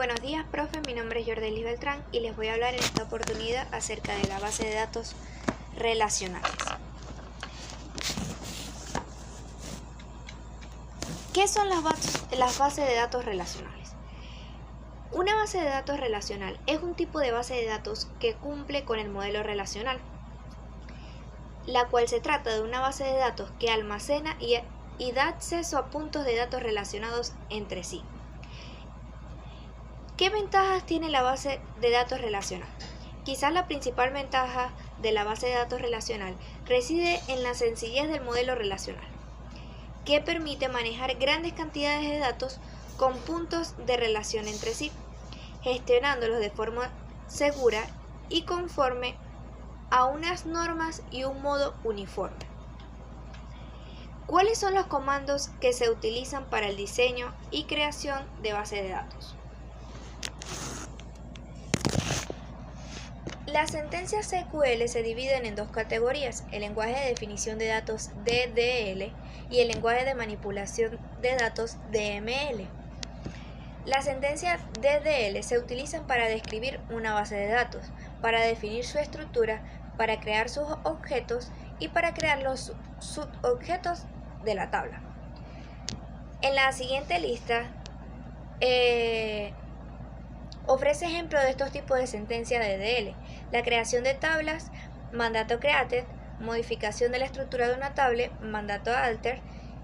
Buenos días, profe. Mi nombre es Jordelis Beltrán y les voy a hablar en esta oportunidad acerca de la base de datos relacionales. ¿Qué son las bases de datos relacionales? Una base de datos relacional es un tipo de base de datos que cumple con el modelo relacional, la cual se trata de una base de datos que almacena y da acceso a puntos de datos relacionados entre sí. ¿Qué ventajas tiene la base de datos relacional? Quizás la principal ventaja de la base de datos relacional reside en la sencillez del modelo relacional, que permite manejar grandes cantidades de datos con puntos de relación entre sí, gestionándolos de forma segura y conforme a unas normas y un modo uniforme. ¿Cuáles son los comandos que se utilizan para el diseño y creación de bases de datos? Las sentencias SQL se dividen en dos categorías: el lenguaje de definición de datos DDL y el lenguaje de manipulación de datos DML. Las sentencias DDL se utilizan para describir una base de datos, para definir su estructura, para crear sus objetos y para crear los subobjetos de la tabla. En la siguiente lista ofrece ejemplos de estos tipos de sentencias DDL: la creación de tablas, mandato created; modificación de la estructura de una tabla, mandato alter;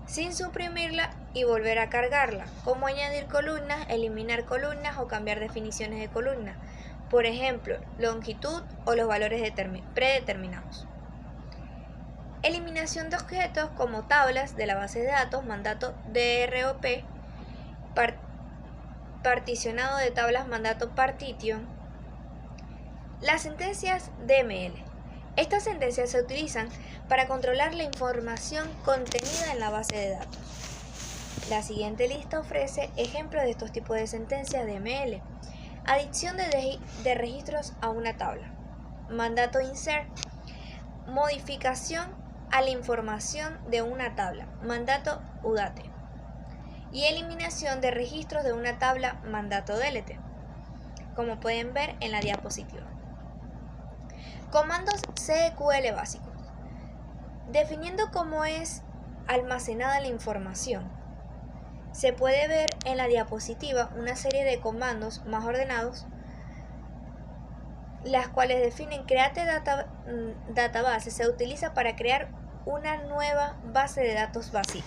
sin suprimirla y volver a cargarla, como añadir columnas, eliminar columnas o cambiar definiciones de columnas, por ejemplo, longitud o los valores predeterminados. Eliminación de objetos como tablas de la base de datos, mandato drop; particionado de tablas, mandato partition. Las sentencias DML. Estas sentencias se utilizan para controlar la información contenida en la base de datos. La siguiente lista ofrece ejemplos de estos tipos de sentencias DML: adición de registros a una tabla, mandato insert; modificación a la información de una tabla, mandato udate; y eliminación de registros de una tabla, mandato delete, como pueden ver en la diapositiva. Comandos SQL básicos. Definiendo cómo es almacenada la información, se puede ver en la diapositiva una serie de comandos más ordenados, las cuales definen create database. Se utiliza para crear una nueva base de datos vacía.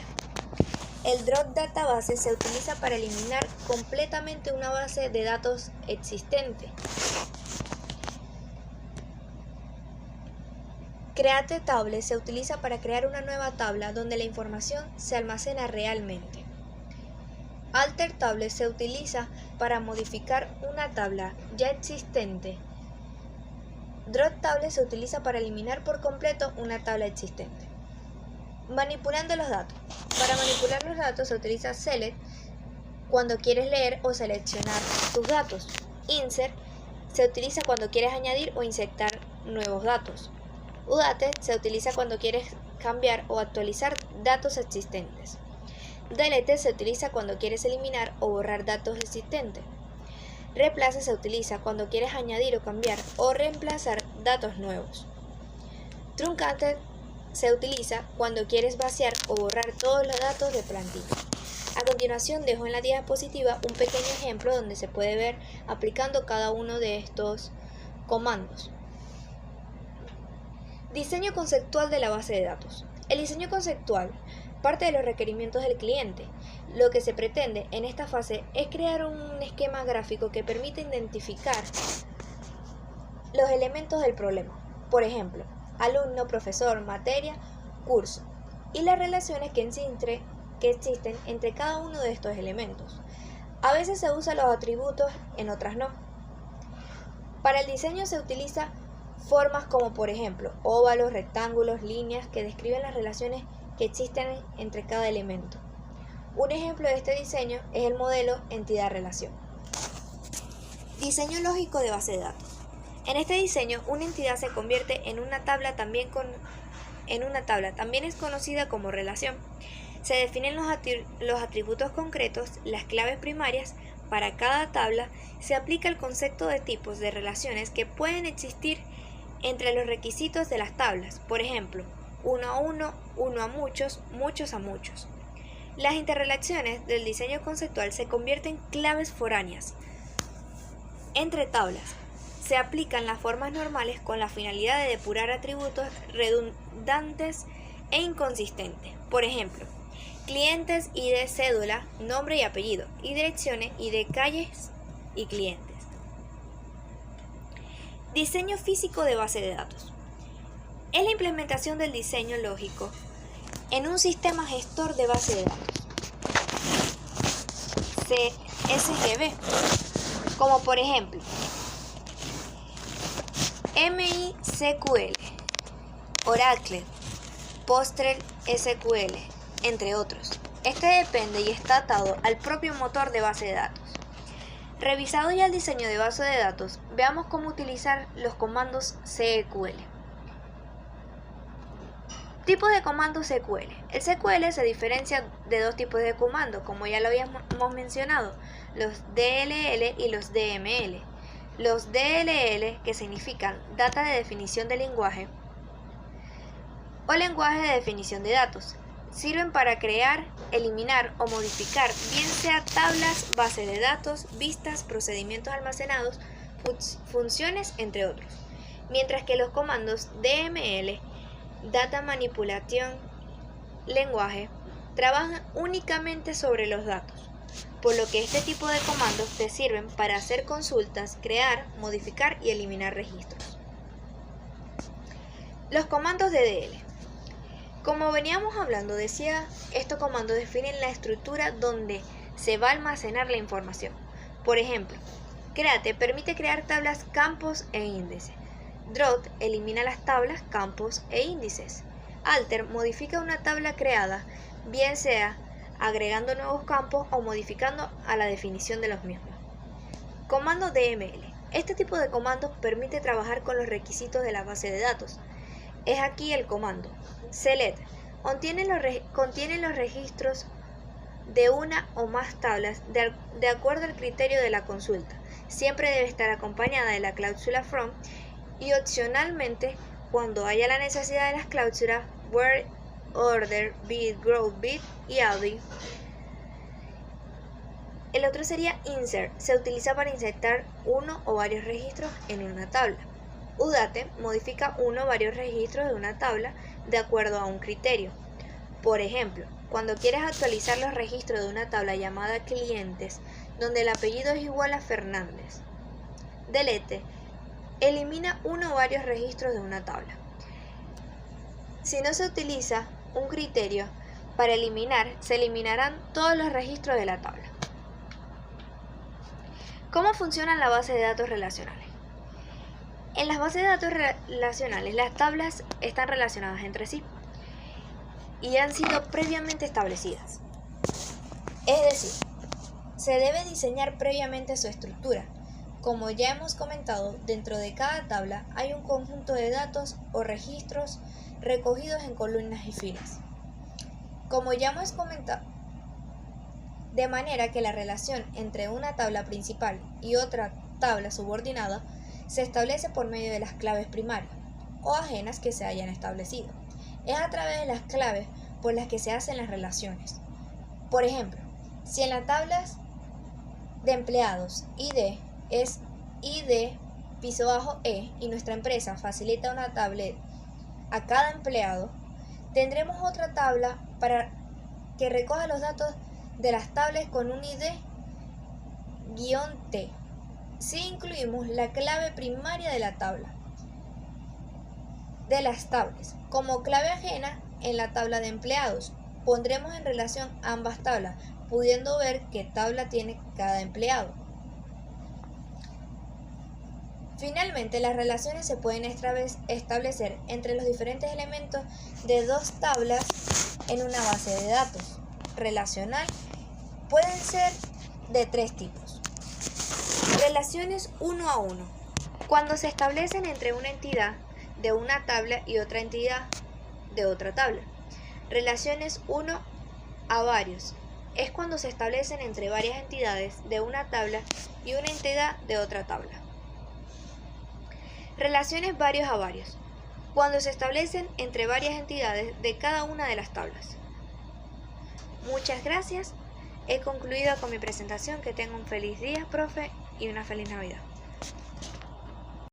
El drop database se utiliza para eliminar completamente una base de datos existente. Create table se utiliza para crear una nueva tabla donde la información se almacena realmente. Alter table se utiliza para modificar una tabla ya existente. Drop table se utiliza para eliminar por completo una tabla existente. Manipulando los datos. Para manipular los datos se utiliza select cuando quieres leer o seleccionar tus datos. Insert se utiliza cuando quieres añadir o insertar nuevos datos. Udate se utiliza cuando quieres cambiar o actualizar datos existentes. Delete se utiliza cuando quieres eliminar o borrar datos existentes. Replace se utiliza cuando quieres añadir o cambiar o reemplazar datos nuevos. Truncated se utiliza cuando quieres vaciar o borrar todos los datos de plantilla. A continuación dejo en la diapositiva un pequeño ejemplo donde se puede ver aplicando cada uno de estos comandos. Diseño conceptual de la base de datos. El diseño conceptual parte de los requerimientos del cliente. Lo que se pretende en esta fase es crear un esquema gráfico que permita identificar los elementos del problema, por ejemplo, alumno, profesor, materia, curso, y las relaciones que existen entre cada uno de estos elementos. A veces se usan los atributos, en otras no. Para el diseño se utiliza formas como, por ejemplo, óvalos, rectángulos, líneas que describen las relaciones que existen entre cada elemento. Un ejemplo de este diseño es el modelo entidad-relación. Diseño lógico de base de datos. En este diseño, una entidad se convierte en una tabla, también es conocida como relación. Se definen los atributos concretos, las claves primarias, para cada tabla, se aplica el concepto de tipos de relaciones que pueden existir entre los requisitos de las tablas, por ejemplo, uno a uno, uno a muchos, muchos a muchos. Las interrelaciones del diseño conceptual se convierten en claves foráneas entre tablas. Se aplican las formas normales con la finalidad de depurar atributos redundantes e inconsistentes. Por ejemplo, clientes, ID, cédula, nombre y apellido, y direcciones, ID, calles y clientes. Diseño físico de base de datos. Es la implementación del diseño lógico en un sistema gestor de base de datos, CSGB, como por ejemplo MySQL, Oracle, PostgreSQL, entre otros. Este depende y está atado al propio motor de base de datos. Revisado ya el diseño de base de datos, veamos cómo utilizar los comandos SQL. Tipos de comandos SQL. El SQL se diferencia de dos tipos de comandos, como ya lo habíamos mencionado, los DLL y los DML. Los DLL, que significan data de definición de lenguaje o lenguaje de definición de datos, sirven para crear, eliminar o modificar, bien sea tablas, bases de datos, vistas, procedimientos almacenados, funciones, entre otros. Mientras que los comandos DML, Data Manipulation Lenguaje, trabajan únicamente sobre los datos, por lo que este tipo de comandos te sirven para hacer consultas, crear, modificar y eliminar registros. Los comandos DDL. Como veníamos hablando, decía, estos comandos definen la estructura donde se va a almacenar la información. Por ejemplo, create permite crear tablas, campos e índices. Drop elimina las tablas, campos e índices. Alter modifica una tabla creada, bien sea agregando nuevos campos o modificando a la definición de los mismos. Comando DML. Este tipo de comandos permite trabajar con los requisitos de la base de datos. Es aquí el comando select. Contiene los registros de una o más tablas de acuerdo al criterio de la consulta. Siempre debe estar acompañada de la cláusula from y opcionalmente, cuando haya la necesidad de las cláusulas where, order, bit, growth bit y add. El otro sería insert. Se utiliza para insertar uno o varios registros en una tabla. Udate modifica uno o varios registros de una tabla de acuerdo a un criterio. Por ejemplo, cuando quieres actualizar los registros de una tabla llamada clientes, donde el apellido es igual a Fernández. Delete elimina uno o varios registros de una tabla. Si no se utiliza un criterio para eliminar, se eliminarán todos los registros de la tabla. ¿Cómo funcionan las bases de datos relacionales? En las bases de datos relacionales, las tablas están relacionadas entre sí y han sido previamente establecidas. Es decir, se debe diseñar previamente su estructura. Como ya hemos comentado, dentro de cada tabla hay un conjunto de datos o registros recogidos en columnas y filas. Como ya hemos comentado, de manera que la relación entre una tabla principal y otra tabla subordinada se establece por medio de las claves primarias o ajenas que se hayan establecido. Es a través de las claves por las que se hacen las relaciones. Por ejemplo, si en las tablas de empleados ID es ID piso bajo E y nuestra empresa facilita una tablet a cada empleado, tendremos otra tabla para que recoja los datos de las tablas con un ID-T. Si incluimos la clave primaria de la tabla de las tablas como clave ajena en la tabla de empleados, pondremos en relación ambas tablas, pudiendo ver qué tabla tiene cada empleado. Finalmente, las relaciones se pueden establecer entre los diferentes elementos de dos tablas en una base de datos relacional. Pueden ser de tres tipos. Relaciones uno a uno. Cuando se establecen entre una entidad de una tabla y otra entidad de otra tabla. Relaciones uno a varios. es cuando se establecen entre varias entidades de una tabla y una entidad de otra tabla. Relaciones varios a varios, cuando se establecen entre varias entidades de cada una de las tablas. Muchas gracias. He concluido con mi presentación. Que tenga un feliz día, profe, y una feliz Navidad.